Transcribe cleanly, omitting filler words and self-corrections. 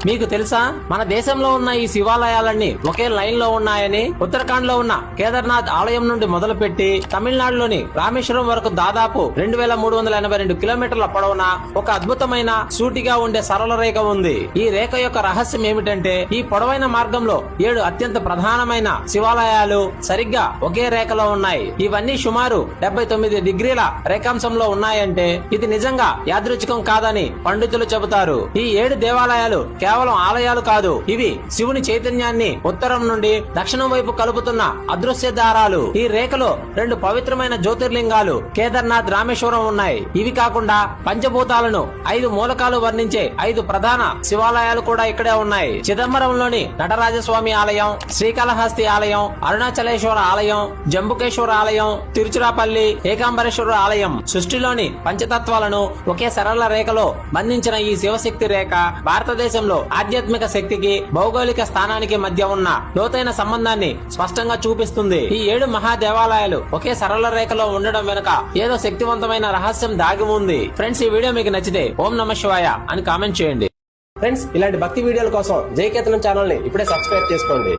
మీకు తెలుసా మన దేశంలో ఉన్న ఈ శివాలయాలన్నీ ఒకే లైన్ లో ఉన్నాయని? ఉత్తరాఖండ్ లో ఉన్న కేదార్నాథ్ ఆలయం నుండి మొదలుపెట్టి తమిళనాడులోని రామేశ్వరం వరకు దాదాపు 2382 కిలోమీటర్ల పొడవున ఒక అద్భుతమైన సూటిగా ఉండే సరళ రేఖ ఉంది. ఈ రేఖ యొక్క రహస్యం ఏమిటంటే ఈ పొడవైన మార్గంలో 7 అత్యంత ప్రధానమైన శివాలయాలు సరిగ్గా ఒకే రేఖలో ఉన్నాయి. ఇవన్నీ సుమారు 79 డిగ్రీల రేఖాంశంలో ఉన్నాయంటే ఇది నిజంగా యాదృచ్ఛికం కాదని పండితులు చెబుతారు. ఈ 7 దేవాలయాలు కేవలం ఆలయాలు కాదు, ఇవి శివుని చైతన్యాన్ని ఉత్తరం నుండి దక్షిణం వైపు కలుపుతున్న అదృశ్య దారాలు. ఈ రేఖలో 2 పవిత్రమైన జ్యోతిర్లింగాలు కేదార్నాథ్, రామేశ్వరం ఉన్నాయి. ఇవి కాకుండా పంచభూతాలను 5 మూలకాలు వర్ణించే 5 ప్రధాన శివాలయాలు కూడా ఇక్కడే ఉన్నాయి. చిదంబరంలోని నటరాజస్వామి ఆలయం, శ్రీకాళహస్తి ఆలయం, అరుణాచలేశ్వర ఆలయం, జంబుకేశ్వర ఆలయం, తిరుచిరాపల్లి ఏకాంబరేశ్వర ఆలయం. సృష్టిలోని పంచతత్వాలను ఒకే సరళ రేఖలో బంధించిన ఈ శివశక్తి రేఖ భారతదేశంలో ఆధ్యాత్మిక శక్తికి, భౌగోళిక స్థానానికి మధ్య ఉన్న లోతైన సంబంధాన్ని స్పష్టంగా చూపిస్తుంది. ఈ 7 మహా దేవాలయాలు ఒకే సరళ రేఖలో ఉండడం వెనుక ఏదో శక్తివంతమైన రహస్యం దాగి ఉంది. ఫ్రెండ్స్, ఈ వీడియో మీకు నచ్చితే ఓం నమః శివాయ అని కామెంట్ చేయండి. ఫ్రెండ్స్, ఇలాంటి భక్తి వీడియోల కోసం జై కేతనం ఛానల్ ని ఇప్పుడే సబ్స్క్రైబ్ చేసుకోండి.